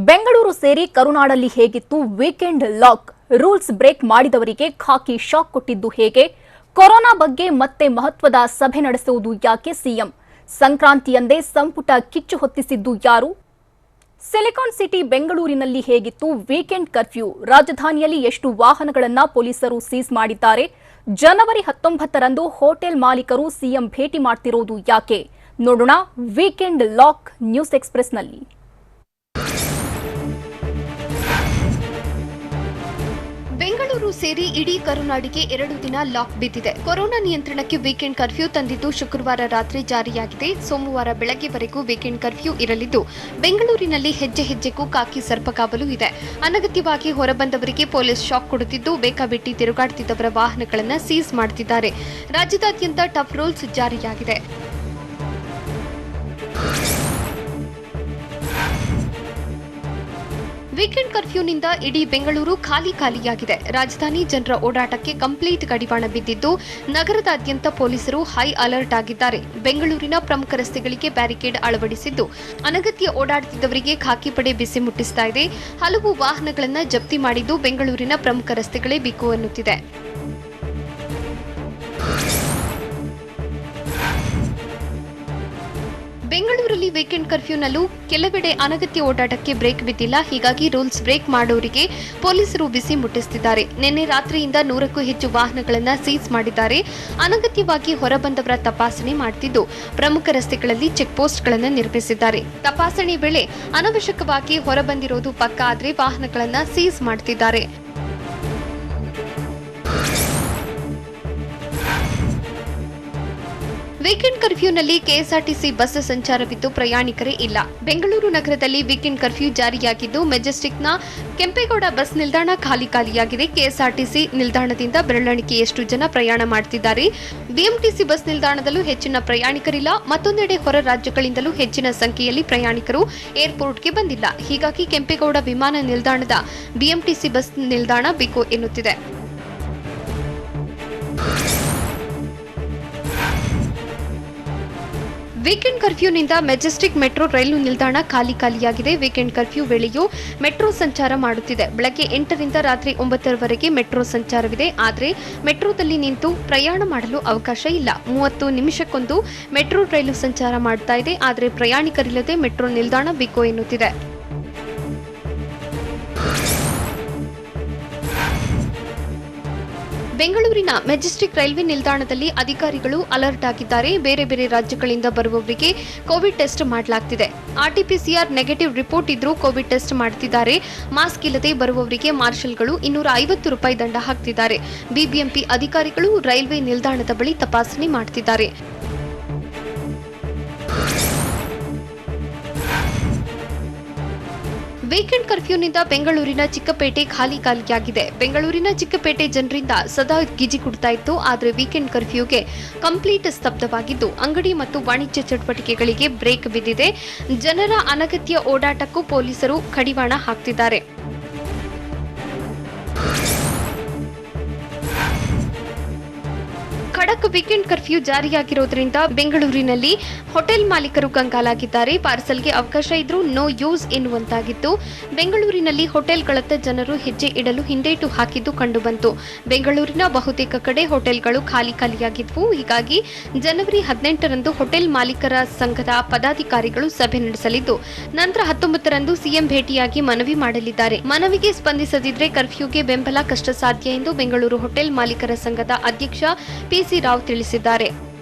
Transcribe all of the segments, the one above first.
ಬೆಂಗಳೂರು ಸೇರಿ ಕರುನಾಡಲ್ಲಿ ಹೇಗಿತ್ತು weekend lock? Rules break ಮಾಡಿದವರಿಗೆ ಖಾಕಿ ಶಾಕ್ ಕೊಟ್ಟಿದ್ದು ಹೇಗೆ? ಕೊರೋನಾ ಬಗ್ಗೆ ಮತ್ತೆ ಮಹತ್ವದ ಸಭೆ ನಡೆಸುವುದು ಯಾಕೆ ಸಿಎಂ? ಸಂಕ್ರಾಂತಿಯಂದೇ ಸಂಪುಟ ಕಿಚ್ಚು ಹೊತ್ತಿಸಿದ್ದು ಯಾರು? ಸಿಲಿಕಾನ್ ಸಿಟಿ ಬೆಂಗಳೂರಿನಲ್ಲಿ ಹೇಗಿತ್ತು ವೀಕೆಂಡ್ ಕರ್ಫ್ಯೂ? ರಾಜಧಾನಿಯಲ್ಲಿ ಎಷ್ಟು ವಾಹನಗಳನ್ನು ಪೊಲೀಸರು ಸೀಸ್ ಮಾಡಿದ್ದಾರೆ? ಜನವರಿ 19ರಂದು ಹೋಟೆಲ್ ಮಾಲೀಕರು ಸಿಎಂ ಭೇಟಿ ಮಾಡ್ತಿರೋದು ಯಾಕೆ? ನೋಡೋಣ ವೀಕೆಂಡ್ ಲಾಕ್ ನ್ಯೂಸ್ ಎಕ್ಸ್‌ಪ್ರೆಸ್‌ನಲ್ಲಿ. ಬೆಂಗಳೂರು ಸೇರಿ ಇಡೀ ಕರುನಾಡಿಗೆ 2 ದಿನ ಲಾಕ್ ಬಿದ್ದಿದೆ. ಕೊರೋನಾ ನಿಯಂತ್ರಣಕ್ಕೆ ವೀಕೆಂಡ್ ಕರ್ಫ್ಯೂ ತಂದಿದ್ದು ಶುಕ್ರವಾರ ರಾತ್ರಿ ಜಾರಿಯಾಗಿದೆ. ಸೋಮವಾರ ಬೆಳಗ್ಗೆವರೆಗೂ ವೀಕೆಂಡ್ ಕರ್ಫ್ಯೂ ಇರಲಿದ್ದು ಬೆಂಗಳೂರಿನಲ್ಲಿ ಹೆಜ್ಜೆ ಹೆಜ್ಜೆಗೂ ಖಾಕಿ ಸರ್ಪಕಾವಲು ಇದೆ. ಅನಗತ್ಯವಾಗಿ ಹೊರಬಂದವರಿಗೆ ಪೊಲೀಸ್ ಶಾಕ್ ಕೊಡುತ್ತಿದ್ದು ಬೇಕಾಬಿಟ್ಟಿ ತಿರುಗಾಡುತ್ತಿದ್ದವರ ವಾಹನಗಳನ್ನು ಸೀಸ್ ಮಾಡುತ್ತಿದ್ದಾರೆ. ರಾಜ್ಯದಾದ್ಯಂತ ಟಫ್ ರೂಲ್ಸ್ ಜಾರಿಯಾಗಿದೆ. ವೀಕೆಂಡ್ ಕರ್ಫ್ಯೂನಿಂದ ಇಡೀ ಬೆಂಗಳೂರು ಖಾಲಿಯಾಗಿದೆ. ರಾಜಧಾನಿ ಜನರ ಓಡಾಟಕ್ಕೆ ಕಂಪ್ಲೀಟ್ ಕಡಿವಾಣ ಬಿದ್ದಿದ್ದು ನಗರದಾದ್ಯಂತ ಪೊಲೀಸರು ಹೈ ಅಲರ್ಟ್ ಆಗಿದ್ದಾರೆ. ಬೆಂಗಳೂರಿನ ಪ್ರಮುಖ ರಸ್ತೆಗಳಿಗೆ ಬ್ಯಾರಿಕೇಡ್ ಅಳವಡಿಸಿದ್ದು ಅನಗತ್ಯ ಓಡಾಡುತ್ತಿದ್ದವರಿಗೆ ಖಾಕಿ ಪಡೆ ಬಿಸಿ ಮುಟ್ಟಿಸ್ತಾ ಇದೆ. ಹಲವು ವಾಹನಗಳನ್ನು ಜಪ್ತಿ ಮಾಡಿದ್ದು ಬೆಂಗಳೂರಿನ ಪ್ರಮುಖ ರಸ್ತೆಗಳೇ ಬಿಕೋ ಅನ್ನುತ್ತಿದೆ. ಬೆಂಗಳೂರಲ್ಲಿ ವೀಕೆಂಡ್ ಕರ್ಫ್ಯೂನಲ್ಲೂ ಕೆಲವೆಡೆ ಅನಗತ್ಯ ಓಡಾಟಕ್ಕೆ ಬ್ರೇಕ್ ಬಿದ್ದಿಲ್ಲ. ಹೀಗಾಗಿ ರೂಲ್ಸ್ ಬ್ರೇಕ್ ಮಾಡೋರಿಗೆ ಪೊಲೀಸರು ಬಿಸಿ ಮುಟ್ಟಿಸುತ್ತಿದ್ದಾರೆ. ನಿನ್ನೆ ರಾತ್ರಿಯಿಂದ 100ಕ್ಕೂ ಹೆಚ್ಚು ವಾಹನಗಳನ್ನು ಸೀಸ್ ಮಾಡಿದ್ದಾರೆ. ಅನಗತ್ಯವಾಗಿ ಹೊರಬಂದವರ ತಪಾಸಣೆ ಮಾಡುತ್ತಿದ್ದು ಪ್ರಮುಖ ರಸ್ತೆಗಳಲ್ಲಿ ಚೆಕ್ ಪೋಸ್ಟ್ಗಳನ್ನು ನಿರ್ಮಿಸಿದ್ದಾರೆ. ತಪಾಸಣೆ ವೇಳೆ ಅನವಶ್ಯಕವಾಗಿ ಹೊರಬಂದಿರೋದು ಪಕ್ಕಾ ಆದರೆ ವಾಹನಗಳನ್ನು ಸೀಸ್ ಮಾಡುತ್ತಿದ್ದಾರೆ. ವೀಕೆಂಡ್ ಕರ್ಫ್ಯೂನಲ್ಲಿ ಕೆಎಸ್ಆರ್ಟಿಸಿ ಬಸ್ ಸಂಚಾರವಿದ್ದು ಪ್ರಯಾಣಿಕರೇ ಇಲ್ಲ. ಬೆಂಗಳೂರು ನಗರದಲ್ಲಿ ವೀಕೆಂಡ್ ಕರ್ಫ್ಯೂ ಜಾರಿಯಾಗಿದ್ದು ಮೆಜೆಸ್ಟಿಕ್ನ ಕೆಂಪೇಗೌಡ ಬಸ್ ನಿಲ್ದಾಣ ಖಾಲಿಯಾಗಿದೆ. ಕೆಎಸ್ಆರ್ಟಿಸಿ ನಿಲ್ದಾಣದಿಂದ ಬೆರಳೆಣಿಕೆಯಷ್ಟು ಜನ ಪ್ರಯಾಣ ಮಾಡುತ್ತಿದ್ದಾರೆ. ಬಿಎಂಟಿಸಿ ಬಸ್ ನಿಲ್ದಾಣದಲ್ಲೂ ಹೆಚ್ಚಿನ ಪ್ರಯಾಣಿಕರಿಲ್ಲ. ಮತ್ತೊಂದೆಡೆ ಹೊರ ರಾಜ್ಯಗಳಿಂದಲೂ ಹೆಚ್ಚಿನ ಸಂಖ್ಯೆಯಲ್ಲಿ ಪ್ರಯಾಣಿಕರು ಏರ್ಪೋರ್ಟ್ಗೆ ಬಂದಿಲ್ಲ. ಹೀಗಾಗಿ ಕೆಂಪೇಗೌಡ ವಿಮಾನ ನಿಲ್ದಾಣದ ಬಿಎಂಟಿಸಿ ಬಸ್ ನಿಲ್ದಾಣ ಬಿಕೋ ಎನ್ನುತ್ತಿದೆ. ವೀಕೆಂಡ್ ಕರ್ಫ್ಯೂನಿಂದ ಮೆಜೆಸ್ಟಿಕ್ ಮೆಟ್ರೋ ರೈಲು ನಿಲ್ದಾಣ ಖಾಲಿಯಾಗಿದೆ. ವೀಕೆಂಡ್ ಕರ್ಫ್ಯೂ ವೇಳೆಯೂ ಮೆಟ್ರೋ ಸಂಚಾರ ಮಾಡುತ್ತಿದೆ. ಬೆಳಗ್ಗೆ 8ರಿಂದ ರಾತ್ರಿ 9ರವರೆಗೆ ಮೆಟ್ರೋ ಸಂಚಾರವಿದೆ. ಆದರೆ ಮೆಟ್ರೋದಲ್ಲಿ ನಿಂತು ಪ್ರಯಾಣ ಮಾಡಲು ಅವಕಾಶ ಇಲ್ಲ. 30 ನಿಮಿಷಕ್ಕೊಂದು ಮೆಟ್ರೋ ರೈಲು ಸಂಚಾರ ಮಾಡ್ತಾ ಇದೆ. ಆದರೆ ಪ್ರಯಾಣಿಕರಿಲ್ಲದೆ ಮೆಟ್ರೋ ನಿಲ್ದಾಣ ಬಿಕೋ ಎನ್ನುತ್ತಿದೆ. ಬೆಂಗಳೂರಿನ ಮೆಜೆಸ್ಟಿಕ್ ರೈಲ್ವೆ ನಿಲ್ದಾಣದಲ್ಲಿ ಅಧಿಕಾರಿಗಳು ಅಲರ್ಟ್ ಆಗಿದ್ದಾರೆ. ಬೇರೆ ಬೇರೆ ರಾಜ್ಯಗಳಿಂದ ಬರುವವರಿಗೆ ಕೋವಿಡ್ ಟೆಸ್ಟ್ ಮಾಡಲಾಗ್ತಿದೆ. ಆರ್ಟಿಪಿಸಿಆರ್ ನೆಗೆಟಿವ್ ರಿಪೋರ್ಟ್ ಇದ್ರೂ ಕೋವಿಡ್ ಟೆಸ್ಟ್ ಮಾಡುತ್ತಿದ್ದಾರೆ. ಮಾಸ್ಕ್ ಇಲ್ಲದೆ ಬರುವವರಿಗೆ ಮಾರ್ಷಲ್ಗಳು ₹250 ದಂಡ ಹಾಕ್ತಿದ್ದಾರೆ. ಬಿಬಿಎಂಪಿ ಅಧಿಕಾರಿಗಳು ರೈಲ್ವೆ ನಿಲ್ದಾಣದ ಬಳಿ ತಪಾಸಣೆ ಮಾಡುತ್ತಿದ್ದಾರೆ. ವೀಕೆಂಡ್ ಕರ್ಫ್ಯೂನಿಂದ ಬೆಂಗಳೂರಿನ ಚಿಕ್ಕಪೇಟೆ ಖಾಲಿಯಾಗಿದೆ. ಬೆಂಗಳೂರಿನ ಚಿಕ್ಕಪೇಟೆ ಜನರಿಂದ ಸದಾ ಗಿಜಿಗುಡ್ತಾ ಇತ್ತು. ಆದರೆ ವೀಕೆಂಡ್ ಕರ್ಫ್ಯೂಗೆ ಕಂಪ್ಲೀಟ್ ಸ್ತಬ್ಧವಾಗಿದ್ದು ಅಂಗಡಿ ಮತ್ತು ವಾಣಿಜ್ಯ ಚಟುವಟಿಕೆಗಳಿಗೆ ಬ್ರೇಕ್ ಬಿದ್ದಿದೆ. ಜನರ ಅನಗತ್ಯ ಓಡಾಟಕ್ಕೂ ಪೊಲೀಸರು ಕಡಿವಾಣ ಹಾಕ್ತಿದ್ದಾರೆ. ಖಡಕ್ ವೀಕೆಂಡ್ ಕರ್ಫ್ಯೂ ಜಾರಿಯಾಗಿರೋದ್ರಿಂದ ಬೆಂಗಳೂರಿನಲ್ಲಿ ಹೋಟೆಲ್ ಮಾಲೀಕರು ಕಂಗಾಲಾಗಿದ್ದಾರೆ. ಪಾರ್ಸಲ್ಗೆ ಅವಕಾಶ ಇದ್ರೂ ನೋ ಯೂಸ್ ಎನ್ನುವಂತಾಗಿತ್ತು. ಬೆಂಗಳೂರಿನಲ್ಲಿ ಹೋಟೆಲ್ಗಳತ್ತ ಜನರು ಹೆಜ್ಜೆ ಇಡಲು ಹಿಂದೇಟು ಹಾಕಿದ್ದು ಕಂಡುಬಂತು. ಬೆಂಗಳೂರಿನ ಬಹುತೇಕ ಕಡೆ ಹೋಟೆಲ್ಗಳು ಖಾಲಿಯಾಗಿದ್ವು. ಹೀಗಾಗಿ ಜನವರಿ 18ರಂದು ಹೋಟೆಲ್ ಮಾಲೀಕರ ಸಂಘದ ಪದಾಧಿಕಾರಿಗಳು ಸಭೆ ನಡೆಸಲಿದ್ದು ನಂತರ 19ರಂದು ಸಿಎಂ ಭೇಟಿಯಾಗಿ ಮನವಿ ಮಾಡಲಿದ್ದಾರೆ. ಮನವಿಗೆ ಸ್ಪಂದಿಸದಿದ್ರೆ ಕರ್ಫ್ಯೂಗೆ ಬೆಂಬಲ ಕಷ್ಟ ಸಾಧ್ಯ ಎಂದು ಬೆಂಗಳೂರು ಹೋಟೆಲ್ ಮಾಲೀಕರ ಸಂಘದ ಅಧ್ಯಕ್ಷ ಪಿಸಿ ರಾವ್ ತಿಳಿಸಿದ್ದಾರೆ.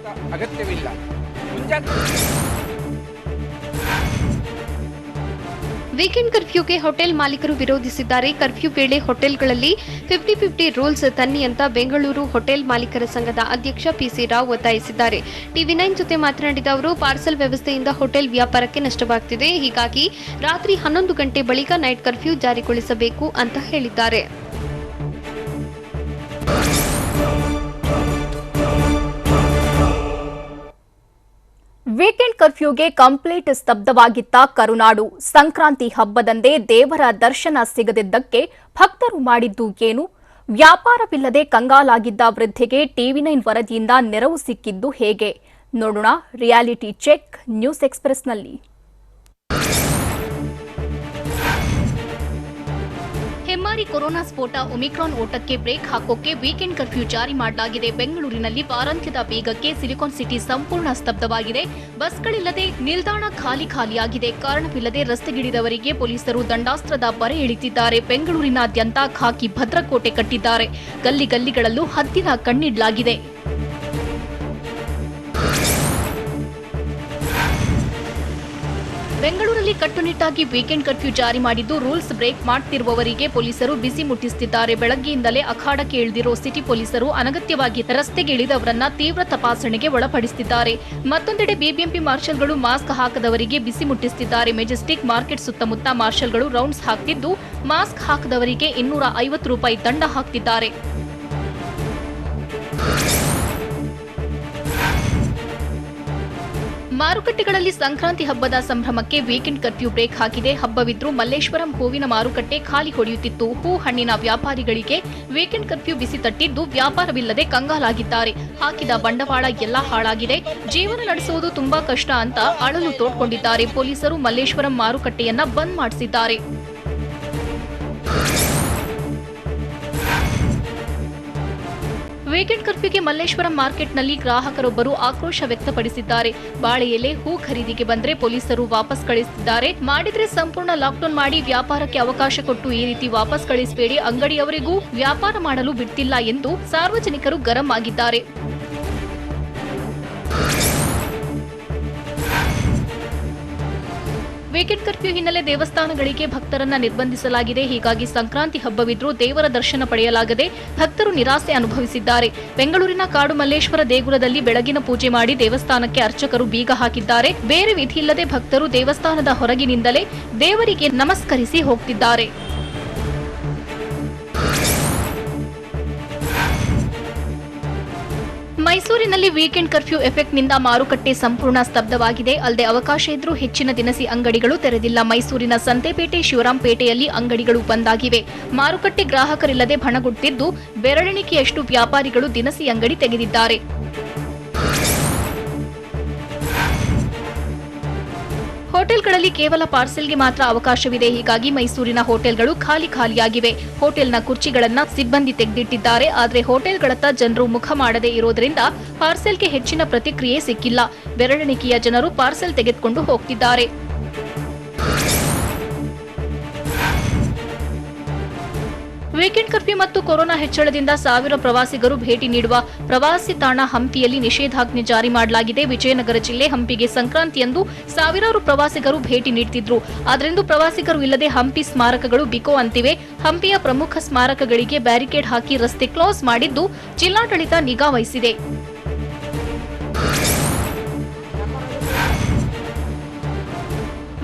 ಅಗತ್ಯವಿಲ್ಲ. ವೀಕೆಂಡ್ ಕರ್ಫ್ಯೂಗೆ ಹೋಟೆಲ್ ಮಾಲೀಕರು ವಿರೋಧಿಸಿದ್ದಾರೆ. ಕರ್ಫ್ಯೂ ವೇಳೆ ಹೋಟೆಲ್ಗಳಲ್ಲಿ 50-50 ರೂಲ್ಸ್ ತನ್ನಿ ಅಂತ ಬೆಂಗಳೂರು ಹೋಟೆಲ್ ಮಾಲೀಕರ ಸಂಘದ ಅಧ್ಯಕ್ಷ ಪಿಸಿ ರಾವ್ ಒತ್ತಾಯಿಸಿದ್ದಾರೆ. ಟಿವಿ9 ಜೊತೆ ಮಾತನಾಡಿದ ಅವರು, ಪಾರ್ಸಲ್ ವ್ಯವಸ್ಥೆಯಿಂದ ಹೋಟೆಲ್ ವ್ಯಾಪಾರಕ್ಕೆ ನಷ್ಟವಾಗ್ತಿದೆ. ಹೀಗಾಗಿ ರಾತ್ರಿ 11 ಗಂಟೆ ಬಳಿಕ ನೈಟ್ ಕರ್ಫ್ಯೂ ಜಾರಿಗೊಳಿಸಬೇಕು ಅಂತ ಹೇಳಿದ್ದಾರೆ. ವೀಕೆಂಡ್ ಕರ್ಫ್ಯೂಗೆ ಕಂಪ್ಲೀಟ್ ಸ್ತಬ್ಧವಾಗಿತ್ತ ಕರುನಾಡು. ಸಂಕ್ರಾಂತಿ ಹಬ್ಬದಂದೇ ದೇವರ ದರ್ಶನ ಸಿಗದಿದ್ದಕ್ಕೆ ಭಕ್ತರು ಮಾಡಿದ್ದು ಏನು? ವ್ಯಾಪಾರವಿಲ್ಲದೆ ಕಂಗಾಲಾಗಿದ್ದ ವೃದ್ಧೆಗೆ ಟಿವಿ9 ವರದಿಯಿಂದ ನೆರವು ಸಿಕ್ಕಿದ್ದು ಹೇಗೆ? ನೋಡೋಣ ರಿಯಾಲಿಟಿ ಚೆಕ್ ನ್ಯೂಸ್ ಎಕ್ಸ್‌ಪ್ರೆಸ್‌ನಲ್ಲಿ. ಹೆಮ್ಮಾರಿ ಕೊರೋನಾ ಸ್ಫೋಟ ಒಮಿಕ್ರಾನ್ ಓಟಕ್ಕೆ ಬ್ರೇಕ್ ಹಾಕೋಕೆ ವೀಕೆಂಡ್ ಕರ್ಫ್ಯೂ ಜಾರಿ ಮಾಡಲಾಗಿದೆ. ಬೆಂಗಳೂರಿನಲ್ಲಿ ವಾರಾಂತ್ಯದ ಬೇಗಕ್ಕೆ ಸಿಲಿಕಾನ್ ಸಿಟಿ ಸಂಪೂರ್ಣ ಸ್ತಬ್ಧವಾಗಿದೆ. ಬಸ್ಗಳಿಲ್ಲದೆ ನಿಲ್ದಾಣ ಖಾಲಿಯಾಗಿದೆ. ಕಾರಣವಿಲ್ಲದೆ ರಸ್ತೆಗಿಳಿದವರಿಗೆ ಪೊಲೀಸರು ದಂಡಾಸ್ತ್ರದ ಬರೆ ಇಳಿಸಿದ್ದಾರೆ. ಬೆಂಗಳೂರಿನಾದ್ಯಂತ ಖಾಕಿ ಭದ್ರಕೋಟೆ ಕಟ್ಟಿದ್ದಾರೆ. ಗಲ್ಲಿಗಳಲ್ಲೂ ಹದ್ದಿನ ಕಣ್ಣಿಡಲಾಗಿದೆ. ಬೆಂಗಳೂರಲ್ಲಿ ಕಟ್ಟುನಿಟ್ಟಾಗಿ ವೀಕೆಂಡ್ ಕರ್ಫ್ಯೂ ಜಾರಿ ಮಾಡಿದ್ದು ರೂಲ್ಸ್ ಬ್ರೇಕ್ ಮಾಡ್ತಿರುವವರಿಗೆ ಪೊಲೀಸರು ಬಿಸಿ ಮುಟ್ಟಿಸುತ್ತಿದ್ದಾರೆ. ಬೆಳಗ್ಗೆಯಿಂದಲೇ ಅಖಾಡಕ್ಕೆ ಇಳಿದಿರೋ ಸಿಟಿ ಪೊಲೀಸರು ಅನಗತ್ಯವಾಗಿ ರಸ್ತೆಗೆ ಇಳಿದವರನ್ನ ತೀವ್ರ ತಪಾಸಣೆಗೆ ಒಳಪಡಿಸುತ್ತಿದ್ದಾರೆ. ಮತ್ತೊಂದೆಡೆ ಬಿಬಿಎಂಪಿ ಮಾರ್ಷಲ್ಗಳು ಮಾಸ್ಕ್ ಹಾಕದವರಿಗೆ ಬಿಸಿ ಮುಟ್ಟಿಸುತ್ತಿದ್ದಾರೆ. ಮೆಜೆಸ್ಟಿಕ್ ಮಾರ್ಕೆಟ್ ಸುತ್ತಮುತ್ತ ಮಾರ್ಷಲ್ಗಳು ರೌಂಡ್ಸ್ ಹಾಕ್ತಿದ್ದು ಮಾಸ್ಕ್ ಹಾಕದವರಿಗೆ 250 ರೂಪಾಯಿ ದಂಡ ಹಾಕ್ತಿದ್ದಾರೆ. ಮಾರುಕಟ್ಟೆಗಳಲ್ಲಿ ಸಂಕ್ರಾಂತಿ ಹಬ್ಬದ ಸಂಭ್ರಮಕ್ಕೆ ವೀಕೆಂಡ್ ಕರ್ಫ್ಯೂ ಬ್ರೇಕ್ ಹಾಕಿದೆ. ಹಬ್ಬವಿದ್ರೂ ಮಲ್ಲೇಶ್ವರಂ ಹೂವಿನ ಮಾರುಕಟ್ಟೆ ಖಾಲಿ ಹೊಡೆಯುತ್ತಿತ್ತು. ಹೂ ಹಣ್ಣಿನ ವ್ಯಾಪಾರಿಗಳಿಗೆ ವೀಕೆಂಡ್ ಕರ್ಫ್ಯೂ ಬಿಸಿ ತಟ್ಟಿದ್ದು ವ್ಯಾಪಾರವಿಲ್ಲದೆ ಕಂಗಾಲಾಗಿದ್ದಾರೆ. ಹಾಕಿದ ಬಂಡವಾಳ ಎಲ್ಲ ಹಾಳಾಗಿದೆ. ಜೀವನ ನಡೆಸುವುದು ತುಂಬಾ ಕಷ್ಟ ಅಂತ ಅಳಲು ತೋಡ್ಕೊಂಡಿದ್ದಾರೆ. ಪೊಲೀಸರು ಮಲ್ಲೇಶ್ವರಂ ಮಾರುಕಟ್ಟೆಯನ್ನ ಬಂದ್ ಮಾಡಿಸಿದ್ದಾರೆ. ವೀಕೆಂಡ್ ಕರ್ಫ್ಯೂಗೆ ಮಲ್ಲೇಶ್ವರಂ ಮಾರ್ಕೆಟ್ನಲ್ಲಿ ಗ್ರಾಹಕರೊಬ್ಬರು ಆಕ್ರೋಶ ವ್ಯಕ್ತಪಡಿಸಿದ್ದಾರೆ. ಬಾಳೆ ಎಲೆ, ಹೂ ಖರೀದಿಗೆ ಬಂದ್ರೆ ಪೊಲೀಸರು ವಾಪಸ್ ಕಳಿಸುತ್ತಿದ್ದಾರೆ. ಮಾಡಿದ್ರೆ ಸಂಪೂರ್ಣ ಲಾಕ್ಡೌನ್ ಮಾಡಿ ವ್ಯಾಪಾರಕ್ಕೆ ಅವಕಾಶ ಕೊಟ್ಟು ಈ ರೀತಿ ವಾಪಸ್ ಕಳಿಸಬೇಡಿ, ಅಂಗಡಿಯವರಿಗೂ ವ್ಯಾಪಾರ ಮಾಡಲು ಬಿಡ್ತಿಲ್ಲ ಎಂದು ಸಾರ್ವಜನಿಕರು ಗರಂ ಆಗಿದ್ದಾರೆ. ವೀಕೆಂಡ್ ಕರ್ಫ್ಯೂ ಹಿನ್ನೆಲೆ ದೇವಸ್ಥಾನಗಳಿಗೆ ಭಕ್ತರನ್ನ ನಿರ್ಬಂಧಿಸಲಾಗಿದೆ. ಹೀಗಾಗಿ ಸಂಕ್ರಾಂತಿ ಹಬ್ಬವಿದ್ರೂ ದೇವರ ದರ್ಶನ ಪಡೆಯಲಾಗದೆ ಭಕ್ತರು ನಿರಾಸೆ ಅನುಭವಿಸಿದ್ದಾರೆ. ಬೆಂಗಳೂರಿನ ಕಾಡು ಮಲ್ಲೇಶ್ವರ ದೇಗುಲದಲ್ಲಿ ಬೆಳಗಿನ ಪೂಜೆ ಮಾಡಿ ದೇವಸ್ಥಾನಕ್ಕೆ ಅರ್ಚಕರು ಬೀಗ ಹಾಕಿದ್ದಾರೆ. ಬೇರೆ ವಿಧಿಯಿಲ್ಲದೆ ಭಕ್ತರು ದೇವಸ್ಥಾನದ ಹೊರಗಿನಿಂದಲೇ ದೇವರಿಗೆ ನಮಸ್ಕರಿಸಿ ಹೋಗ್ತಿದ್ದಾರೆ. ಮೈಸೂರಿನಲ್ಲಿ ವೀಕೆಂಡ್ ಕರ್ಫ್ಯೂ ಎಫೆಕ್ಟ್ನಿಂದ ಮಾರುಕಟ್ಟೆ ಸಂಪೂರ್ಣ ಸ್ತಬ್ಧವಾಗಿದೆ. ಅಲ್ಲದೆ ಅವಕಾಶ ಇದ್ರೂ ಹೆಚ್ಚಿನ ದಿನಸಿ ಅಂಗಡಿಗಳು ತೆರೆದಿಲ್ಲ. ಮೈಸೂರಿನ ಸಂತೆಪೇಟೆ, ಶಿವರಾಂಪೇಟೆಯಲ್ಲಿ ಅಂಗಡಿಗಳು ಬಂದಾಗಿವೆ. ಮಾರುಕಟ್ಟೆ ಗ್ರಾಹಕರಿಲ್ಲದೆ ಭಣಗುಟ್ಟಿದ್ದು ಬೆರಳೆಣಿಕೆಯಷ್ಟು ವ್ಯಾಪಾರಿಗಳು ದಿನಸಿ ಅಂಗಡಿ ತೆಗೆದಿದ್ದಾರೆ. ಹೋಟೆಲ್ಗಳಲ್ಲಿ ಕೇವಲ ಪಾರ್ಸೆಲ್ಗೆ ಮಾತ್ರ ಅವಕಾಶವಿದೆ. ಹೀಗಾಗಿ ಮೈಸೂರಿನ ಹೋಟೆಲ್ಗಳು ಖಾಲಿಯಾಗಿವೆ. ಹೋಟೆಲ್ನ ಕುರ್ಚಿಗಳನ್ನ ಸಿಬ್ಬಂದಿ ತೆಗೆದಿಟ್ಟಿದ್ದಾರೆ. ಆದರೆ ಹೋಟೆಲ್ಗಳತ್ತ ಜನರು ಮುಖ ಮಾಡದೇ ಇರೋದ್ರಿಂದ ಪಾರ್ಸೆಲ್ಗೆ ಹೆಚ್ಚಿನ ಪ್ರತಿಕ್ರಿಯೆ ಸಿಕ್ಕಿಲ್ಲ. ಬೆರಳೆಣಿಕೆಯ ಜನರು ಪಾರ್ಸೆಲ್ ತೆಗೆದುಕೊಂಡು ಹೋಗ್ತಿದ್ದಾರೆ. ವೀಕೆಂಡ್ ಕರ್ಫ್ಯೂ ಮತ್ತು ಕೊರೋನಾ ಹೆಚ್ಚಳದಿಂದ ಸಾವಿರ ಪ್ರವಾಸಿಗರು ಭೇಟಿ ನೀಡುವ ಪ್ರವಾಸಿ ತಾಣ ಹಂಪಿಯಲ್ಲಿ ನಿಷೇಧಾಜ್ಞೆ ಜಾರಿ ಮಾಡಲಾಗಿದೆ. ವಿಜಯನಗರ ಜಿಲ್ಲೆ ಹಂಪಿಗೆ ಸಂಕ್ರಾಂತಿಯಂದು ಸಾವಿರಾರು ಪ್ರವಾಸಿಗರು ಭೇಟಿ ನೀಡುತ್ತಿದ್ರು. ಆದ್ರಿಂದು ಪ್ರವಾಸಿಗರು ಇಲ್ಲದೆ ಹಂಪಿ ಸ್ಮಾರಕಗಳು ಬಿಕೋ ಅಂತಿವೆ. ಹಂಪಿಯ ಪ್ರಮುಖ ಸ್ಮಾರಕಗಳಿಗೆ ಬ್ಯಾರಿಕೇಡ್ ಹಾಕಿ ರಸ್ತೆ ಕ್ಲೋಸ್ ಮಾಡಿದ್ದು ಜಿಲ್ಲಾಡಳಿತ ನಿಗಾ ವಹಿಸಿದೆ.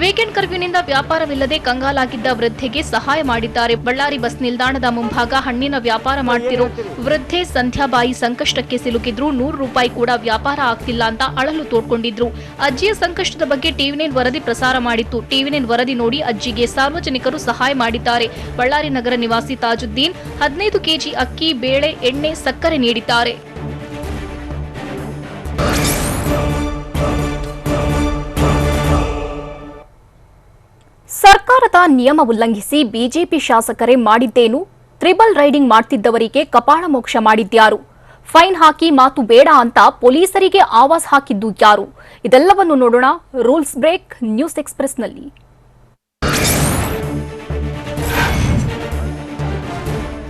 ವೀಕೆಂಡ್ ಕರ್ಫ್ಯೂನಿಂದ ವ್ಯಾಪಾರವಿಲ್ಲದೆ ಕಂಗಾಲಾಗಿದ್ದ ವೃದ್ಧೆಗೆ ಸಹಾಯ ಮಾಡಿದ್ದಾರೆ. ಬಳ್ಳಾರಿ ಬಸ್ ನಿಲ್ದಾಣದ ಮುಂಭಾಗ ಹಣ್ಣಿನ ವ್ಯಾಪಾರ ಮಾಡ್ತಿರೋ ವೃದ್ಧೆ ಸಂಧ್ಯಾಬಾಯಿ ಸಂಕಷ್ಟಕ್ಕೆ ಸಿಲುಕಿದ್ರು. 100 ರೂಪಾಯಿ ಕೂಡ ವ್ಯಾಪಾರ ಆಗ್ತಿಲ್ಲ ಅಂತ ಅಳಲು ತೋಡ್ಕೊಂಡಿದ್ರು. ಅಜ್ಜಿಯ ಸಂಕಷ್ಟದ ಬಗ್ಗೆ ಟಿವಿ9 ವರದಿ ಪ್ರಸಾರ ಮಾಡಿತ್ತು. ಟಿವಿ9 ವರದಿ ನೋಡಿ ಅಜ್ಜಿಗೆ ಸಾರ್ವಜನಿಕರು ಸಹಾಯ ಮಾಡಿದ್ದಾರೆ. ಬಳ್ಳಾರಿ ನಗರ ನಿವಾಸಿ ತಾಜುದ್ದೀನ್ 15 ಕೆಜಿ ಅಕ್ಕಿ, ಬೇಳೆ, ಎಣ್ಣೆ, ಸಕ್ಕರೆ ನೀಡಿದ್ದಾರೆ. ಸರ್ಕಾರದ ನಿಯಮ ಉಲ್ಲಂಘಿಸಿ ಬಿಜೆಪಿ ಶಾಸಕರೇ ಮಾಡಿದ್ದೇನು? ಟ್ರಿಬಲ್ ರೈಡಿಂಗ್ ಮಾಡ್ತಿದ್ದವರಿಗೆ ಕಪಾಳ ಮೋಕ್ಷ ಮಾಡಿದ್ಯಾರು? ಫೈನ್ ಹಾಕಿ ಮಾತು ಬೇಡ ಅಂತ ಪೊಲೀಸರಿಗೆ ಆವಾಜ್ ಹಾಕಿದ್ದು ಯಾರು? ಇದೆಲ್ಲವನ್ನು ನೋಡೋಣ ರೂಲ್ಸ್ ಬ್ರೇಕ್ ನ್ಯೂಸ್ ಎಕ್ಸ್‌ಪ್ರೆಸ್‌ನಲ್ಲಿ.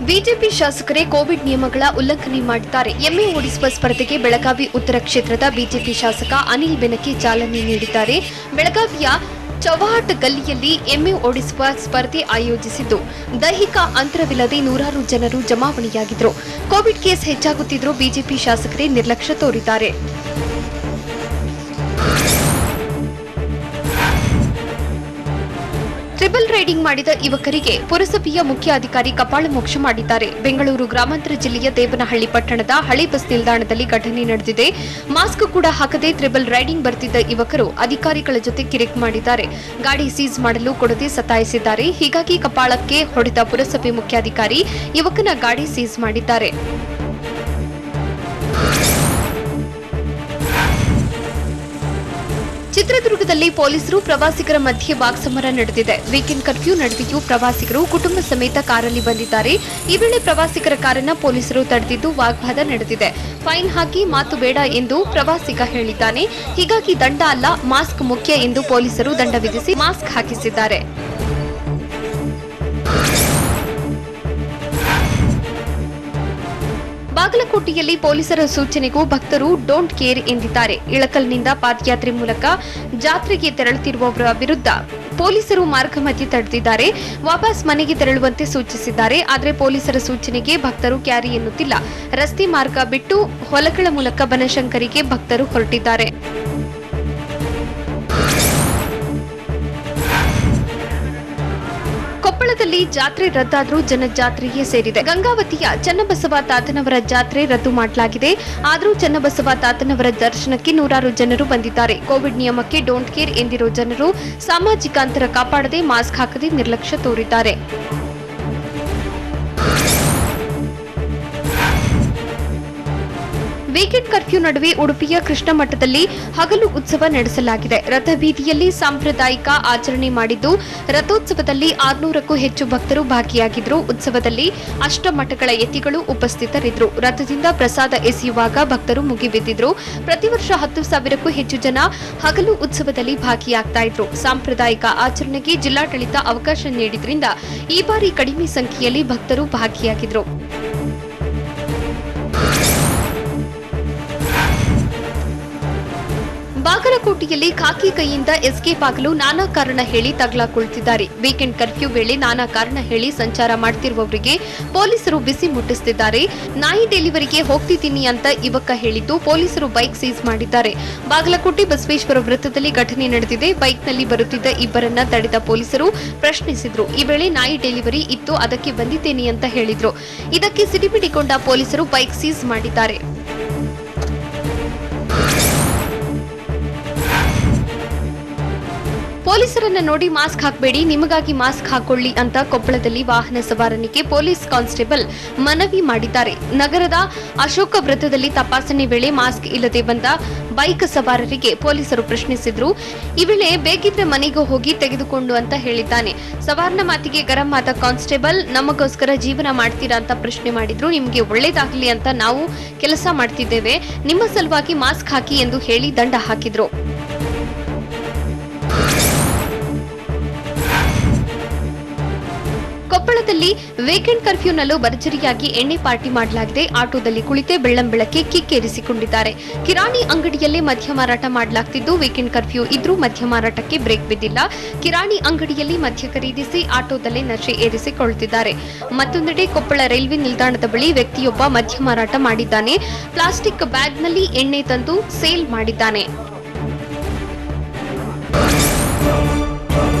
ಬಿಜೆಪಿ ಶಾಸಕರೇ ಕೋವಿಡ್ ನಿಯಮಗಳ ಉಲ್ಲಂಘನೆ ಮಾಡಿದ್ದಾರೆ. ಎಮ್ಮೆ ಓಡಿಸುವ ಸ್ಪರ್ಧೆಗೆ ಬೆಳಗಾವಿ ಉತ್ತರ ಕ್ಷೇತ್ರದ ಬಿಜೆಪಿ ಶಾಸಕ ಅನಿಲ್ ಬೆನಕೆ ಚಾಲನೆ ನೀಡಿದ್ದಾರೆ. ಬೆಳಗಾವಿಯ ಚವಾಟ್ ಗಲ್ಲಿಯಲ್ಲಿ ಎಮ್ಮೆ ಓಡಿಸುವ ಸ್ಪರ್ಧೆ ಆಯೋಜಿಸಿದ್ದು ದೈಹಿಕ ಅಂತರವಿಲ್ಲದೆ ನೂರಾರು ಜನರು ಜಮಾವಣೆಯಾಗಿದ್ದರು. ಕೋವಿಡ್ ಕೇಸ್ ಹೆಚ್ಚಾಗುತ್ತಿದ್ದರೂ ಬಿಜೆಪಿ ಶಾಸಕರೇ ನಿರ್ಲಕ್ಷ್ಯ ತೋರಿದ್ದಾರೆ. ಟ್ರಿಬಲ್ ರೈಡಿಂಗ್ ಮಾಡಿದ ಯುವಕರಿಗೆ ಪುರಸಭೆಯ ಮುಖ್ಯ ಅಧಿಕಾರಿ ಕಪಾಳ ಮೋಕ್ಷ ಮಾಡಿದ್ದಾರೆ. ಬೆಂಗಳೂರು ಗ್ರಾಮಾಂತರ ಜಿಲ್ಲೆಯ ದೇವನಹಳ್ಳಿ ಪಟ್ಟಣದ ಹಳೆ ಬಸ್ ನಿಲ್ದಾಣದಲ್ಲಿ ಘಟನೆ ನಡೆದಿದೆ. ಮಾಸ್ಕ್ ಕೂಡ ಹಾಕದೆ ಟ್ರಿಬಲ್ ರೈಡಿಂಗ್ ಬರ್ತಿದ್ದ ಯುವಕರು ಅಧಿಕಾರಿಗಳ ಜೊತೆ ಕಿರಿಕ್ ಮಾಡಿದ್ದಾರೆ. ಗಾಡಿ ಸೀಸ್ ಮಾಡಲು ಕೊಡದೆ ಸತಾಯಿಸಿದ್ದಾರೆ. ಹೀಗಾಗಿ ಕಪಾಳಕ್ಕೆ ಹೊಡೆದ ಪುರಸಭೆ ಮುಖ್ಯಾಧಿಕಾರಿ ಯುವಕನ ಗಾಡಿ ಸೀಸ್ ಮಾಡಿದ್ದಾರೆ. ಚಿತ್ರದುರ್ಗದಲ್ಲಿ ಪೊಲೀಸರು ಪ್ರವಾಸಿಗರ ಮಧ್ಯೆ ವಾಕ್ಸಮರ ನಡೆದಿದೆ. ವೀಕೆಂಡ್ ಕರ್ಫ್ಯೂ ನಡುವೆಯೂ ಪ್ರವಾಸಿಗರು ಕುಟುಂಬ ಸಮೇತ ಕಾರಲ್ಲಿ ಬಂದಿದ್ದಾರೆ. ಈ ವೇಳೆ ಪ್ರವಾಸಿಗರ ಕಾರನ್ನ ಪೊಲೀಸರು ತಡೆದಿದ್ದು ವಾಗ್ವಾದ ನಡೆದಿದೆ. ಫೈನ್ ಹಾಕಿ ಮಾತು ಬೇಡ ಎಂದು ಪ್ರವಾಸಿಗ ಹೇಳಿದ್ದಾನೆ. ಹೀಗಾಗಿ ದಂಡ ಅಲ್ಲ, ಮಾಸ್ಕ್ ಮುಖ್ಯ ಎಂದು ಪೊಲೀಸರು ದಂಡ ವಿಧಿಸಿ ಮಾಸ್ಕ್ ಹಾಕಿಸಿದ್ದಾರೆ. ಬಾಗಲಕೋಟೆಯಲ್ಲಿ ಪೊಲೀಸರ ಸೂಚನೆಗೂ ಭಕ್ತರು ಡೋಂಟ್ ಕೇರ್ ಎಂದಿದ್ದಾರೆ. ಇಳಕಲ್ನಿಂದ ಪಾದಯಾತ್ರೆ ಮೂಲಕ ಜಾತ್ರೆಗೆ ತೆರಳುತ್ತಿರುವವರ ವಿರುದ್ಧ ಪೊಲೀಸರು ಮಾರ್ಗ ಮಧ್ಯೆ ತಡೆದಿದ್ದಾರೆ. ವಾಪಸ್ ಮನೆಗೆ ತೆರಳುವಂತೆ ಸೂಚಿಸಿದ್ದಾರೆ. ಆದರೆ ಪೊಲೀಸರ ಸೂಚನೆಗೆ ಭಕ್ತರು ಕ್ಯಾರಿ ಎನ್ನುತ್ತಿಲ್ಲ. ರಸ್ತೆ ಮಾರ್ಗ ಬಿಟ್ಟು ಹೊಲಗಳ ಮೂಲಕ ಬನಶಂಕರಿಗೆ ಭಕ್ತರು ಹೊರಟಿದ್ದಾರೆ. ಕೊಪ್ಪಳದಲ್ಲಿ ಜಾತ್ರೆ ರದ್ದಾದರೂ ಜನಜಾತ್ರೆಯೇ ಸೇರಿದೆ. ಗಂಗಾವತಿಯ ಚನ್ನಬಸವ ತಾತನವರ ಜಾತ್ರೆ ರದ್ದು ಮಾಡಲಾಗಿದೆ. ಆದರೂ ಚನ್ನಬಸವ ತಾತನವರ ದರ್ಶನಕ್ಕೆ ನೂರಾರು ಜನರು ಬಂದಿದ್ದಾರೆ. ಕೋವಿಡ್ ನಿಯಮಕ್ಕೆ ಡೋಂಟ್ ಕೇರ್ ಎಂದಿರೋ ಜನರು ಸಾಮಾಜಿಕ ಅಂತರ ಕಾಪಾಡದೆ ಮಾಸ್ಕ್ ಹಾಕದೆ ನಿರ್ಲಕ್ಷ್ಯ ತೋರಿದ್ದಾರೆ. ವೀಕೆಂಡ್ ಕರ್ಫ್ಯೂ ನಡುವೆ ಉಡುಪಿಯ ಕೃಷ್ಣ ಮಠದಲ್ಲಿ ಹಗಲು ಉತ್ಸವ ನಡೆಸಲಾಗಿದೆ. ರಥಬೀದಿಯಲ್ಲಿ ಸಾಂಪ್ರದಾಯಿಕ ಆಚರಣೆ ಮಾಡಿದ್ದು, ರಥೋತ್ಸವದಲ್ಲಿ 600ಕ್ಕೂ ಹೆಚ್ಚು ಭಕ್ತರು ಭಾಗಿಯಾಗಿದ್ದರು. ಉತ್ಸವದಲ್ಲಿ ಅಷ್ಟಮಠಗಳ ಯತಿಗಳು ಉಪಸ್ಥಿತರಿದ್ದರು. ರಥದಿಂದ ಪ್ರಸಾದ ಎಸೆಯುವಾಗ ಭಕ್ತರು ಮುಗಿಬಿದ್ದಿದ್ರು. ಪ್ರತಿ ವರ್ಷ 10,000ಕ್ಕೂ ಹೆಚ್ಚು ಜನ ಹಗಲು ಉತ್ಸವದಲ್ಲಿ ಭಾಗಿಯಾಗ್ತಾ ಇದ್ರು. ಸಾಂಪ್ರದಾಯಿಕ ಆಚರಣೆಗೆ ಜಿಲ್ಲಾಡಳಿತ ಅವಕಾಶ ನೀಡಿದ್ರಿಂದ ಈ ಬಾರಿ ಕಡಿಮೆ ಸಂಖ್ಯೆಯಲ್ಲಿ ಭಕ್ತರು ಭಾಗಿಯಾಗಿದ್ರು. ಬಾಗಲಕೋಟೆಯಲ್ಲಿ ಖಾಕಿ ಕೈಯಿಂದ ಎಸ್ಕೇಪ್ ಆಗಲು ನಾನಾ ಕಾರಣ ಹೇಳಿ ತಗಲಾಕೊಳ್ತಿದ್ದಾರೆ. ವೀಕೆಂಡ್ ಕರ್ಫ್ಯೂ ವೇಳೆ ನಾನಾ ಕಾರಣ ಹೇಳಿ ಸಂಚಾರ ಮಾಡ್ತಿರುವವರಿಗೆ ಪೊಲೀಸರು ಬಿಸಿ ಮುಟ್ಟಿಸುತ್ತಿದ್ದಾರೆ. ನಾಯಿ ಡೆಲಿವರಿಗೆ ಹೋಗ್ತಿದ್ದೀನಿ ಅಂತ ಯುವಕ ಹೇಳಿದ್ದು ಪೊಲೀಸರು ಬೈಕ್ ಸೀಸ್ ಮಾಡಿದ್ದಾರೆ. ಬಾಗಲಕೋಟೆ ಬಸವೇಶ್ವರ ವೃತ್ತದಲ್ಲಿ ಘಟನೆ ನಡೆದಿದೆ. ಬೈಕ್ನಲ್ಲಿ ಬರುತ್ತಿದ್ದ ಇಬ್ಬರನ್ನ ತಡೆದ ಪೊಲೀಸರು ಪ್ರಶ್ನಿಸಿದ್ರು. ಈ ವೇಳೆ ನಾಯಿ ಡೆಲಿವರಿ ಇತ್ತು, ಅದಕ್ಕೆ ಬಂದಿದ್ದೇನೆ ಅಂತ ಹೇಳಿದ್ರು. ಇದಕ್ಕೆ ಸಿಡಿಮಿಡಿಗೊಂಡ ಪೊಲೀಸರು ಬೈಕ್ ಸೀಸ್ ಮಾಡಿದ್ದಾರೆ. ಪೊಲೀಸರನ್ನ ನೋಡಿ ಮಾಸ್ಕ್ ಹಾಕಬೇಡಿ, ನಿಮಗಾಗಿ ಮಾಸ್ಕ್ ಹಾಕೊಳ್ಳಿ ಅಂತ ಕೊಪ್ಪಳದಲ್ಲಿ ವಾಹನ ಸವಾರನಿಗೆ ಪೊಲೀಸ್ ಕಾನ್ಸ್ಟೇಬಲ್ ಮನವಿ ಮಾಡಿದ್ದಾರೆ. ನಗರದ ಅಶೋಕ ವೃತ್ತದಲ್ಲಿ ತಪಾಸಣೆ ವೇಳೆ ಮಾಸ್ಕ್ ಇಲ್ಲದೆ ಬಂದ ಬೈಕ್ ಸವಾರರಿಗೆ ಪೊಲೀಸರು ಪ್ರಶ್ನಿಸಿದ್ರು. ಈ ವೇಳೆ ಬೇಕಿದ್ರೆ ಮನೆಗೆ ಹೋಗಿ ತೆಗೆದುಕೊಂಡು ಅಂತ ಹೇಳಿದ್ದಾನೆ. ಸವಾರನ ಮಾತಿಗೆ ಗರಂ ಆದ ಕಾನ್ಸ್ಟೇಬಲ್, ನಮಗೋಸ್ಕರ ಜೀವನ ಮಾಡ್ತೀರಾ ಅಂತ ಪ್ರಶ್ನೆ ಮಾಡಿದ್ರು. ನಿಮಗೆ ಒಳ್ಳೇದಾಗಲಿ ಅಂತ ನಾವು ಕೆಲಸ ಮಾಡ್ತಿದ್ದೇವೆ, ನಿಮ್ಮ ಸಲುವಾಗಿ ಮಾಸ್ಕ್ ಹಾಕಿ ಎಂದು ಹೇಳಿ ದಂಡ ಹಾಕಿದ್ರು. ಕೊಪ್ಪಳದಲ್ಲಿ ವೀಕೆಂಡ್ ಕರ್ಫ್ಯೂನಲ್ಲೂ ಭರ್ಜರಿಯಾಗಿ ಎಣ್ಣೆ ಪಾರ್ಟಿ ಮಾಡಲಾಗಿದೆ. ಆಟೋದಲ್ಲಿ ಕುಳಿತೆ ಬೆಳ್ಳಂಬೆಳಗ್ಗೆ ಕಿಕ್ಕೇರಿಸಿಕೊಂಡಿದ್ದಾರೆ. ಕಿರಾಣಿ ಅಂಗಡಿಯಲ್ಲೇ ಮದ್ಯ ಮಾರಾಟ ಮಾಡಲಾಗ್ತಿದ್ದು, ವೀಕೆಂಡ್ ಕರ್ಫ್ಯೂ ಇದ್ರೂ ಮದ್ಯ ಮಾರಾಟಕ್ಕೆ ಬ್ರೇಕ್ ಬಿದ್ದಿಲ್ಲ. ಕಿರಾಣಿ ಅಂಗಡಿಯಲ್ಲಿ ಮದ್ಯ ಖರೀದಿಸಿ ಆಟೋದಲ್ಲೇ ನಶೆ ಏರಿಸಿಕೊಳ್ಳುತ್ತಿದ್ದಾರೆ. ಮತ್ತೊಂದೆಡೆ ಕೊಪ್ಪಳ ರೈಲ್ವೆ ನಿಲ್ದಾಣದ ಬಳಿ ವ್ಯಕ್ತಿಯೊಬ್ಬ ಮದ್ಯ ಮಾರಾಟ ಮಾಡಿದ್ದಾನೆ. ಪ್ಲಾಸ್ಟಿಕ್ ಬ್ಯಾಗ್ನಲ್ಲಿ ಎಣ್ಣೆ ತಂದು ಸೇಲ್ ಮಾಡಿದ್ದಾನೆ.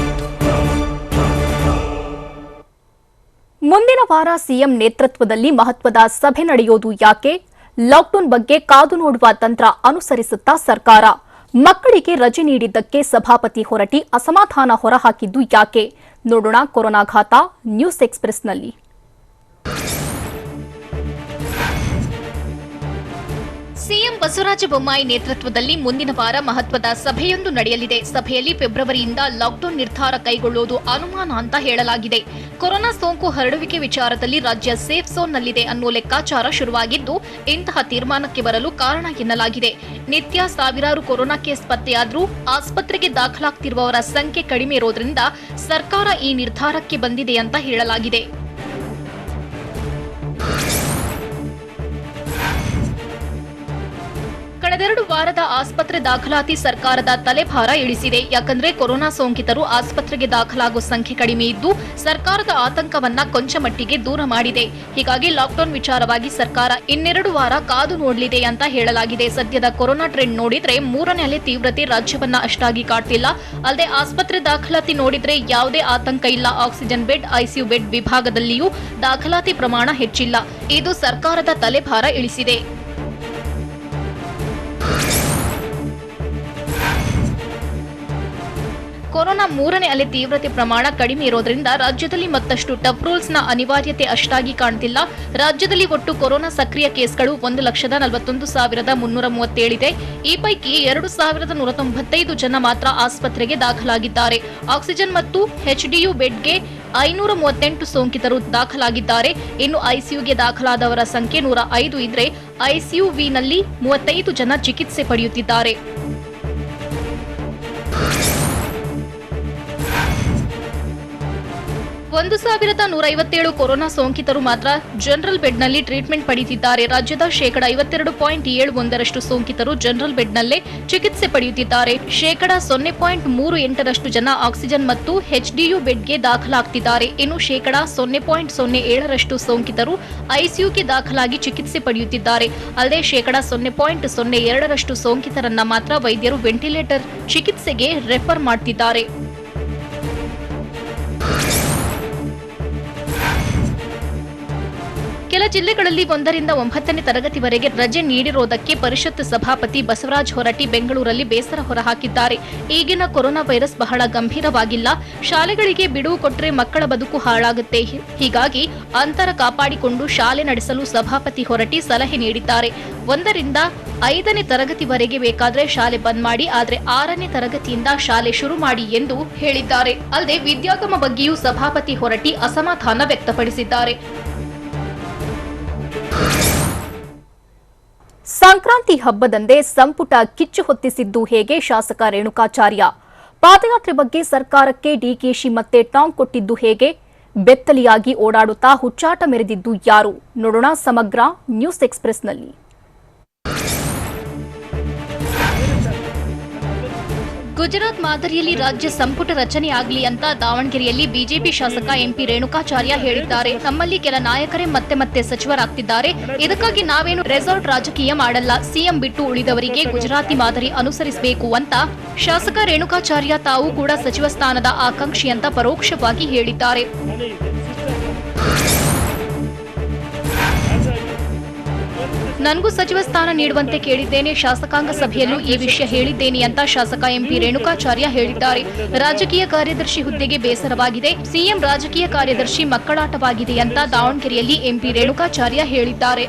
ಮುಂದಿನ ವಾರ ಸಿಎಂ ನೇತೃತ್ವದಲ್ಲಿ ಮಹತ್ವದ ಸಭೆ ನಡೆಯೋದು ಯಾಕೆ? ಲಾಕ್ಡೌನ್ ಬಗ್ಗೆ ಕಾದು ನೋಡುವ ತಂತ್ರ ಅನುಸರಿಸುತ್ತಾ ಸರ್ಕಾರ? ಮಕ್ಕಳಿಗೆ ರಜೆ ನೀಡಿದ್ದಕ್ಕೆ ಸಭಾಪತಿ ಹೊರಟಿ ಅಸಮಾಧಾನ ಹೊರಹಾಕಿದ್ದು ಯಾಕೆ? ನೋಡೋಣ ಕೊರೋನಾ ಘಾತ ನ್ಯೂಸ್ ಎಕ್ಸ್‌ಪ್ರೆಸ್‌ನಲ್ಲಿ. ಸಿಎಂ ಬಸವರಾಜ ಬೊಮ್ಮಾಯಿ ನೇತೃತ್ವದಲ್ಲಿ ಮುಂದಿನ ವಾರ ಮಹತ್ವದ ಸಭೆಯೊಂದು ನಡೆಯಲಿದೆ. ಸಭೆಯಲ್ಲಿ ಫೆಬ್ರವರಿಯಿಂದ ಲಾಕ್ಡೌನ್ ನಿರ್ಧಾರ ಕೈಗೊಳ್ಳುವುದು ಅನುಮಾನ ಅಂತ ಹೇಳಲಾಗಿದೆ. ಕೊರೋನಾ ಸೋಂಕು ಹರಡುವಿಕೆ ವಿಚಾರದಲ್ಲಿ ರಾಜ್ಯ ಸೇಫ್ ಝೋನ್ನಲ್ಲಿದೆ ಅನ್ನೋ ಲೆಕ್ಕಾಚಾರ ಶುರುವಾಗಿದ್ದು, ಇಂತಹ ತೀರ್ಮಾನಕ್ಕೆ ಬರಲು ಕಾರಣ ಎನ್ನಲಾಗಿದೆ. ನಿತ್ಯ ಸಾವಿರಾರು ಕೊರೋನಾ ಕೇಸ್ ಪತ್ತೆಯಾದರೂ ಆಸ್ಪತ್ರೆಗೆ ದಾಖಲಾಗ್ತಿರುವವರ ಸಂಖ್ಯೆ ಕಡಿಮೆ ಇರೋದ್ರಿಂದ ಸರ್ಕಾರ ಈ ನಿರ್ಧಾರಕ್ಕೆ ಬಂದಿದೆ ಅಂತ ಹೇಳಲಾಗಿದೆ. ಕಳೆದೆರಡು ವಾರದ ಆಸ್ಪತ್ರೆ ದಾಖಲಾತಿ ಸರ್ಕಾರದ ತಲೆಭಾರ ಇಳಿಸಿದೆ. ಯಾಕಂದ್ರೆ ಕೊರೋನಾ ಸೋಂಕಿತರು ಆಸ್ಪತ್ರೆಗೆ ದಾಖಲಾಗುವ ಸಂಖ್ಯೆ ಕಡಿಮೆ ಇದ್ದು ಸರ್ಕಾರದ ಆತಂಕವನ್ನ ಕೊಂಚ ಮಟ್ಟಿಗೆ ದೂರ ಮಾಡಿದೆ. ಹೀಗಾಗಿ ಲಾಕ್ಡೌನ್ ವಿಚಾರವಾಗಿ ಸರ್ಕಾರ ಇನ್ನೆರಡು ವಾರ ಕಾದು ನೋಡಲಿದೆ ಅಂತ ಹೇಳಲಾಗಿದೆ. ಸದ್ಯದ ಕೊರೋನಾ ಟ್ರೆಂಡ್ ನೋಡಿದ್ರೆ ಮೂರನೇ ಅಲೆ ತೀವ್ರತೆ ರಾಜ್ಯವನ್ನ ಅಷ್ಟಾಗಿ ಕಾಡ್ತಿಲ್ಲ. ಅಲ್ಲದೆ ಆಸ್ಪತ್ರೆ ದಾಖಲಾತಿ ನೋಡಿದ್ರೆ ಯಾವುದೇ ಆತಂಕ ಇಲ್ಲ. ಆಕ್ಸಿಜನ್ ಬೆಡ್, ಐಸಿಯು ಬೆಡ್ ವಿಭಾಗದಲ್ಲಿಯೂ ದಾಖಲಾತಿ ಪ್ರಮಾಣ ಹೆಚ್ಚಿಲ್ಲ. ಇದು ಸರ್ಕಾರದ ತಲೆಭಾರ ಇಳಿಸಿದೆ. ಕೊರೋನಾ ಮೂರನೇ ಅಲೆ ತೀವ್ರತೆ ಪ್ರಮಾಣ ಕಡಿಮೆ ಇರೋದ್ರಿಂದ ರಾಜ್ಯದಲ್ಲಿ ಮತ್ತಷ್ಟು ಟಫ್ ರೂಲ್ಸ್ನ ಅನಿವಾರ್ಯತೆ ಅಷ್ಟಾಗಿ ಕಾಣ್ತಿಲ್ಲ. ರಾಜ್ಯದಲ್ಲಿ ಒಟ್ಟು ಕೊರೋನಾ ಸಕ್ರಿಯ ಕೇಸ್ಗಳು 1,41,337 ಇದೆ. ಈ ಪೈಕಿ 2,195 ಜನ ಮಾತ್ರ ಆಸ್ಪತ್ರೆಗೆ ದಾಖಲಾಗಿದ್ದಾರೆ. ಆಕ್ಸಿಜನ್ ಮತ್ತು ಎಚ್ಡಿಯು ಬೆಡ್ಗೆ 538 ಸೋಂಕಿತರು ದಾಖಲಾಗಿದ್ದಾರೆ. ಇನ್ನು ಐಸಿಯುಗೆ ದಾಖಲಾದವರ ಸಂಖ್ಯೆ 105 ಇದ್ರೆ ಐಸಿಯುವಿನಲ್ಲಿ 35 ಜನ ಚಿಕಿತ್ಸೆ ಪಡೆಯುತ್ತಿದ್ದಾರೆ. 1,157 ಕೊರೋನಾ ಸೋಂಕಿತರು ಮಾತ್ರ ಜನರಲ್ ಬೆಡ್ನಲ್ಲಿ ಟ್ರೀಟ್ಮೆಂಟ್ ಪಡೆಯುತ್ತಿದ್ದಾರೆ. ರಾಜ್ಯದ 52.71% ಸೋಂಕಿತರು ಜನರಲ್ ಬೆಡ್ನಲ್ಲೇ ಚಿಕಿತ್ಸೆ ಪಡೆಯುತ್ತಿದ್ದಾರೆ. 0.38% ಜನ ಆಕ್ಸಿಜನ್ ಮತ್ತು ಎಚ್ಡಿಯು ಬೆಡ್ಗೆ ದಾಖಲಾಗ್ತಿದ್ದಾರೆ. ಇನ್ನು 0.07% ಸೋಂಕಿತರು ಐಸಿಯುಗೆ ದಾಖಲಾಗಿ ಚಿಕಿತ್ಸೆ ಪಡೆಯುತ್ತಿದ್ದಾರೆ. ಅಲ್ಲದೆ 0.02% ಸೋಂಕಿತರನ್ನ ಮಾತ್ರ ವೈದ್ಯರು ವೆಂಟಿಲೇಟರ್ ಚಿಕಿತ್ಸೆಗೆ ರೆಫರ್ ಮಾಡುತ್ತಿದ್ದಾರೆ. ಕೆಲ ಜಿಲ್ಲೆಗಳಲ್ಲಿ 1 ರಿಂದ 9ನೇ ತರಗತಿವರೆಗೆ ರಜೆ ನೀಡಿರುವುದಕ್ಕೆ ಪರಿಷತ್ ಸಭಾಪತಿ ಬಸವರಾಜ ಹೊರಟ್ಟಿ ಬೆಂಗಳೂರಲ್ಲಿ ಬೇಸರ ಹೊರಹಾಕಿದ್ದಾರೆ. ಈಗಿನ ಕೊರೋನಾ ವೈರಸ್ ಬಹಳ ಗಂಭೀರವಾಗಿಲ್ಲ. ಶಾಲೆಗಳಿಗೆ ಬಿಡುವು ಕೊಟ್ಟರೆ ಮಕ್ಕಳ ಬದುಕು ಹಾಳಾಗುತ್ತೆ. ಹೀಗಾಗಿ ಅಂತರ ಕಾಪಾಡಿಕೊಂಡು ಶಾಲೆ ನಡೆಸಲು ಸಭಾಪತಿ ಹೊರಟ್ಟಿ ಸಲಹೆ ನೀಡಿದ್ದಾರೆ. 1 ರಿಂದ 5ನೇ ತರಗತಿವರೆಗೆ ಬೇಕಾದ್ರೆ ಶಾಲೆ ಬಂದ್ ಮಾಡಿ, ಆದ್ರೆ 6ನೇ ತರಗತಿಯಿಂದ ಶಾಲೆ ಶುರು ಮಾಡಿ ಎಂದು ಹೇಳಿದ್ದಾರೆ. ಅಲ್ಲದೆ ವಿದ್ಯಾಗಮ ಬಗ್ಗೆಯೂ ಸಭಾಪತಿ ಹೊರಟ್ಟಿ ಅಸಮಾಧಾನ ವ್ಯಕ್ತಪಡಿಸಿದ್ದಾರೆ. ಸಂಕ್ರಾಂತಿ ಹಬ್ಬದಂದೇ ಸಂಪುಟ ಕಿಚ್ಚು ಹೊತ್ತಿಸಿದ್ದು ಹೇಗೆ? ಶಾಸಕ ರೇಣುಕಾಚಾರ್ಯ. ಪಾದಯಾತ್ರೆ ಬಗ್ಗೆ ಸರ್ಕಾರಕ್ಕೆ ಡಿಕೆಶಿ ಮತ್ತೆ ಟಾಂಗ್ ಕೊಟ್ಟಿದ್ದು ಹೇಗೆ? ಬೆತ್ತಲಿಯಾಗಿ ಓಡಾಡುತ್ತಾ ಹುಚ್ಚಾಟ ಮೆರೆದಿದ್ದು ಯಾರು? ನೋಡೋಣ ಸಮಗ್ರ ನ್ಯೂಸ್ ಎಕ್ಸ್‌ಪ್ರೆಸ್‌ನಲ್ಲಿ. ಗುಜರಾತ್ ಮಾದರಿಯಲ್ಲಿ ರಾಜ್ಯ ಸಂಪುಟ ರಚನೆ ಆಗಲಿ ಅಂತ ದಾವಣಗೆರೆಯಲ್ಲಿ ಬಿಜೆಪಿ ಶಾಸಕ ಎಂಪಿ ರೇಣುಕಾಚಾರ್ಯ ಹೇಳಿದ್ದಾರೆ. ನಮ್ಮಲ್ಲಿ ಕೆಲ ನಾಯಕರೇ ಮತ್ತೆ ಮತ್ತೆ ಸಚಿವರಾಗ್ತಿದ್ದಾರೆ. ಇದಕ್ಕಾಗಿ ನಾವೇನು ರೆಸಾರ್ಟ್ ರಾಜಕೀಯ ಮಾಡಲ್ಲ. ಸಿಎಂ ಬಿಟ್ಟು ಉಳಿದವರಿಗೆ ಗುಜರಾತಿ ಮಾದರಿ ಅನುಸರಿಸಬೇಕು ಅಂತ ಶಾಸಕ ರೇಣುಕಾಚಾರ್ಯ ತಾವು ಕೂಡ ಸಚಿವ ಸ್ಥಾನದ ಆಕಾಂಕ್ಷಿ ಅಂತ ಪರೋಕ್ಷವಾಗಿ ಹೇಳಿದ್ದಾರೆ. ನನಗೂ ಸಚಿವ ಸ್ಥಾನ ನೀಡುವಂತೆ ಕೇಳಿದ್ದೇನೆ. ಶಾಸಕಾಂಗ ಸಭೆಯಲ್ಲೂ ಈ ವಿಷಯ ಹೇಳಿದ್ದೇನೆ ಅಂತ ಶಾಸಕ ಎಂಪಿ ರೇಣುಕಾಚಾರ್ಯ ಹೇಳಿದ್ದಾರೆ. ರಾಜಕೀಯ ಕಾರ್ಯದರ್ಶಿ ಹುದ್ದೆಗೆ ಬೇಸರವಾಗಿದೆ. ಸಿಎಂ ರಾಜಕೀಯ ಕಾರ್ಯದರ್ಶಿ ಮಕ್ಕಳಾಟವಾಗಿದೆ ಅಂತ ದಾವಣಗೆರೆಯಲ್ಲಿ ಎಂಪಿ ರೇಣುಕಾಚಾರ್ಯ ಹೇಳಿದ್ದಾರೆ.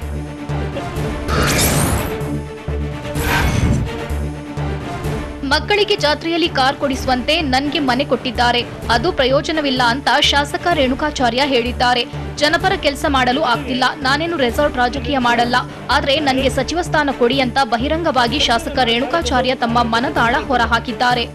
ಮಕ್ಕಳಿಗೆ ಜಾತ್ರೆಯಲ್ಲಿ ಕಾರ್ ಕೊಡಿಸುವಂತೆ ನನಗೆ ಮನೆ ಕೊಟ್ಟಿದ್ದಾರೆ. ಅದು ಪ್ರಯೋಜನವಿಲ್ಲ ಅಂತ ಶಾಸಕ ರೇಣುಕಾಚಾರ್ಯ ಹೇಳಿದ್ದಾರೆ. ಜನಪರ ಕೆಲಸ ಮಾಡಲು ಆಗ್ತಿಲ್ಲ. ನಾನೇನು ರೆಸಾರ್ಟ್ ರಾಜಕೀಯ ಮಾಡಲ್ಲ. ಆದ್ರೆ ನನಗೆ ಸಚಿವ ಸ್ಥಾನ ಕೊಡಿ ಅಂತ ಬಹಿರಂಗವಾಗಿ ಶಾಸಕ ರೇಣುಕಾಚಾರ್ಯ ತಮ್ಮ ಮನದಾಳ ಹೊರಹಾಕಿದ್ದಾರೆ.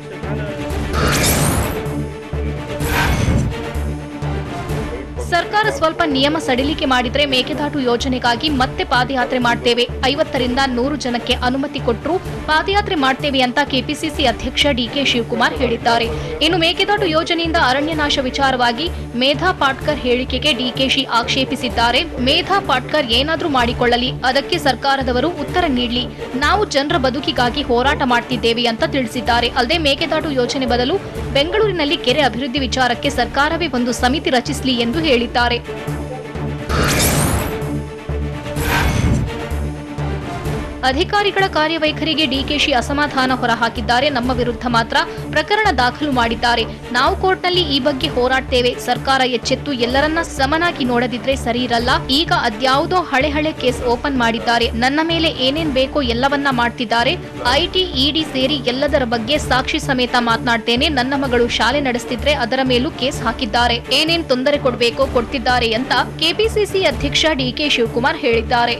ಸರ್ಕಾರ ಸ್ವಲ್ಪ ನಿಯಮ ಸಡಿಲಿಕೆ ಮಾಡಿದ್ರೆ ಮೇಕೆದಾಟು ಯೋಜನೆಗಾಗಿ ಮತ್ತೆ ಪಾದಯಾತ್ರೆ ಮಾಡ್ತೇವೆ. 50 ರಿಂದ 100 ಜನಕ್ಕೆ ಅನುಮತಿ ಕೊಟ್ಟರು ಪಾದಯಾತ್ರೆ ಮಾಡ್ತೇವೆ ಅಂತ ಕೆಪಿಸಿಸಿ ಅಧ್ಯಕ್ಷ ಡಿಕೆ ಶಿವಕುಮಾರ್ ಹೇಳಿದ್ದಾರೆ. ಇನ್ನು ಮೇಕೆದಾಟು ಯೋಜನೆಯಿಂದ ಅರಣ್ಯ ನಾಶ ವಿಚಾರವಾಗಿ ಮೇಧಾ ಪಾಟ್ಕರ್ ಹೇಳಿಕೆಗೆ ಡಿಕೆಶಿ ಆಕ್ಷೇಪಿಸಿದ್ದಾರೆ. ಮೇಧಾ ಪಾಟ್ಕರ್ ಏನಾದ್ರೂ ಮಾಡಿಕೊಳ್ಳಲಿ, ಅದಕ್ಕೆ ಸರ್ಕಾರದವರು ಉತ್ತರ ನೀಡಲಿ. ನಾವು ಜನರ ಬದುಕಿಗಾಗಿ ಹೋರಾಟ ಮಾಡ್ತಿದ್ದೇವೆ ಅಂತ ತಿಳಿಸಿದ್ದಾರೆ. ಅಲ್ಲದೆ ಮೇಕೆದಾಟು ಯೋಜನೆ ಬದಲು ಬೆಂಗಳೂರಿನಲ್ಲಿ ಕೆರೆ ಅಭಿವೃದ್ಧಿ ವಿಚಾರಕ್ಕೆ ಸರ್ಕಾರವೇ ಒಂದು ಸಮಿತಿ ರಚಿಸಲಿ ಎಂದು ಹೇಳಿದ್ದಾರೆ. ಅಧಿಕಾರಿಗಳ ಕಾರ್ಯವೈಖರಿಗೆ ಡಿಕೆಶಿ ಅಸಮಾಧಾನ ಹೊರಹಾಕಿದ್ದಾರೆ. ನಮ್ಮ ವಿರುದ್ಧ ಮಾತ್ರ ಪ್ರಕರಣ ದಾಖಲು ಮಾಡಿದ್ದಾರೆ. ನಾವು ಕೋರ್ಟ್ನಲ್ಲಿ ಈ ಬಗ್ಗೆ ಹೋರಾಡ್ತೇವೆ. ಸರ್ಕಾರ ಎಚ್ಚೆತ್ತು ಎಲ್ಲರನ್ನ ಸಮನಾಗಿ ನೋಡದಿದ್ರೆ ಸರಿ ಇರಲ್ಲ. ಈಗ ಅದ್ಯಾವುದೋ ಹಳೆ ಕೇಸ್ ಓಪನ್ ಮಾಡಿದ್ದಾರೆ. ನನ್ನ ಮೇಲೆ ಏನೇನ್ ಬೇಕೋ ಎಲ್ಲವನ್ನ ಮಾಡ್ತಿದ್ದಾರೆ. ಐಟಿ ಇಡಿ ಸೇರಿ ಎಲ್ಲದರ ಬಗ್ಗೆ ಸಾಕ್ಷಿ ಸಮೇತ ಮಾತನಾಡ್ತೇನೆ. ನನ್ನ ಮಗಳು ಶಾಲೆ ನಡೆಸ್ತಿದ್ರೆ ಅದರ ಮೇಲೂ ಕೇಸ್ ಹಾಕಿದ್ದಾರೆ. ಏನೇನ್ ತೊಂದರೆ ಕೊಡಬೇಕೋ ಕೊಡ್ತಿದ್ದಾರೆ ಅಂತ ಕೆಪಿಸಿಸಿ ಅಧ್ಯಕ್ಷ ಡಿಕೆ ಶಿವಕುಮಾರ್ ಹೇಳಿದ್ದಾರೆ.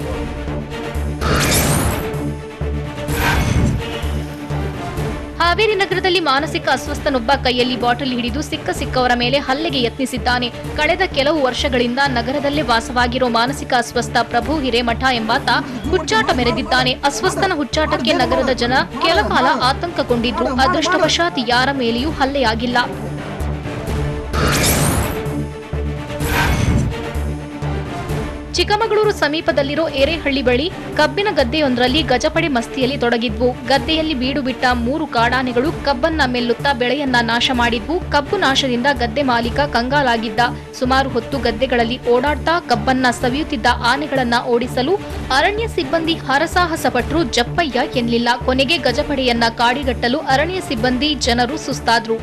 ಹಾವೇರಿ ನಗರದಲ್ಲಿ ಮಾನಸಿಕ ಅಸ್ವಸ್ಥನೊಬ್ಬ ಕೈಯಲ್ಲಿ ಬಾಟಲ್ ಹಿಡಿದು ಸಿಕ್ಕವರ ಮೇಲೆ ಹಲ್ಲೆಗೆ ಯತ್ನಿಸಿದ್ದಾನೆ. ಕಳೆದ ಕೆಲವು ವರ್ಷಗಳಿಂದ ನಗರದಲ್ಲೇ ವಾಸವಾಗಿರೋ ಮಾನಸಿಕ ಅಸ್ವಸ್ಥ ಪ್ರಭು ಹಿರೇಮಠ ಎಂಬಾತ ಹುಚ್ಚಾಟ ಮೆರೆದಿದ್ದಾನೆ. ಅಸ್ವಸ್ಥನ ಹುಚ್ಚಾಟಕ್ಕೆ ನಗರದ ಜನ ಕೆಲಕಾಲ ಆತಂಕಗೊಂಡಿದ್ರು. ಅದೃಷ್ಟವಶಾತ್ ಯಾರ ಮೇಲೆಯೂ ಹಲ್ಲೆಯಾಗಿಲ್ಲ. ಚಿಕ್ಕಮಗಳೂರು ಸಮೀಪದಲ್ಲಿರೋ ಎರೆಹಳ್ಳಿ ಬಳಿ ಕಬ್ಬಿನ ಗದ್ದೆಯೊಂದರಲ್ಲಿ ಗಜಪಡೆ ಮಸ್ತಿಯಲ್ಲಿ ತೊಡಗಿದ್ವು. ಗದ್ದೆಯಲ್ಲಿ ಬೀಡು ಬಿಟ್ಟ 3 ಕಾಡಾನೆಗಳು ಕಬ್ಬನ್ನ ಮೆಲ್ಲುತ್ತಾ ಬೆಳೆಯನ್ನ ನಾಶ ಮಾಡಿದ್ವು. ಕಬ್ಬು ನಾಶದಿಂದ ಗದ್ದೆ ಮಾಲೀಕ ಕಂಗಾಲಾಗಿದ್ದ. ಸುಮಾರು ಹೊತ್ತು ಗದ್ದೆಗಳಲ್ಲಿ ಓಡಾಡ್ತಾ ಕಬ್ಬನ್ನ ಸವಿಯುತ್ತಿದ್ದ ಆನೆಗಳನ್ನ ಓಡಿಸಲು ಅರಣ್ಯ ಸಿಬ್ಬಂದಿ ಹರಸಾಹಸ ಪಟ್ಟರು. ಜಪ್ಪಯ್ಯ ಎನ್ನಲಿಲ್ಲ. ಕೊನೆಗೆ ಗಜಪಡೆಯನ್ನ ಕಾಡಿಗಟ್ಟಲು ಅರಣ್ಯ ಸಿಬ್ಬಂದಿ ಜನರು ಸುಸ್ತಾದ್ರು.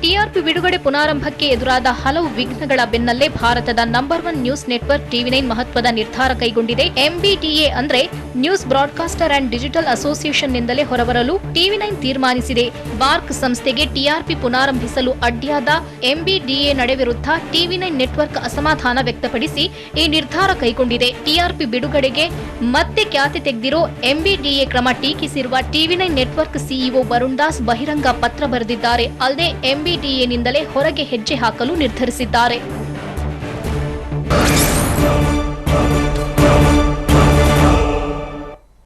ಟಿಆರ್ಪಿ ಬಿಡುಗಡೆ ಪುನಾರಂಭಕ್ಕೆ ಎದುರಾದ ಹಲವು ವಿಘ್ನಗಳ ಬೆನ್ನಲ್ಲೇ ಭಾರತದ ನಂಬರ್ 1 ನ್ಯೂಸ್ ನೆಟ್ವರ್ಕ್ ಟಿವಿ9 ಮಹತ್ವದ ನಿರ್ಧಾರ ಕೈಗೊಂಡಿದೆ. ಎಂಬಿಡಿಎ ಅಂದ್ರೆ ನ್ಯೂಸ್ ಬ್ರಾಡ್ಕಾಸ್ಟರ್ ಅಂಡ್ ಡಿಜಿಟಲ್ ಅಸೋಸಿಯೇಷನ್ನಿಂದಲೇ ಹೊರಬರಲು ಟಿವಿ9 ತೀರ್ಮಾನಿಸಿದೆ. ಬಾರ್ಕ್ ಸಂಸ್ಥೆಗೆ ಟಿಆರ್ಪಿ ಪುನಾರಂಭಿಸಲು ಅಡ್ಡಿಯಾದ ಎಂಬಿಡಿಎ ನಡೆ ವಿರುದ್ಧ ಟಿವಿ9 ನೆಟ್ವರ್ಕ್ ಅಸಮಾಧಾನ ವ್ಯಕ್ತಪಡಿಸಿ ಈ ನಿರ್ಧಾರ ಕೈಗೊಂಡಿದೆ. ಟಿಆರ್ಪಿ ಬಿಡುಗಡೆಗೆ ಮತ್ತೆ ಖ್ಯಾತಿ ತೆಗೆದಿರೋ ಎಂಬಿಡಿಎ ಕ್ರಮ ಟೀಕಿಸಿರುವ ಟಿವಿ9 ನೆಟ್ವರ್ಕ್ ಸಿಇಒ ವರುಣ್ ದಾಸ್ ಬಹಿರಂಗ ಪತ್ರ ಬರೆದಿದ್ದಾರೆ. ಅಲ್ಲದೆ ಎಂಬಿಡಿಎನಿಂದಲೇ ಹೊರಗೆ ಹೆಜ್ಜೆ ಹಾಕಲು ನಿರ್ಧರಿಸಿದ್ದಾರೆ.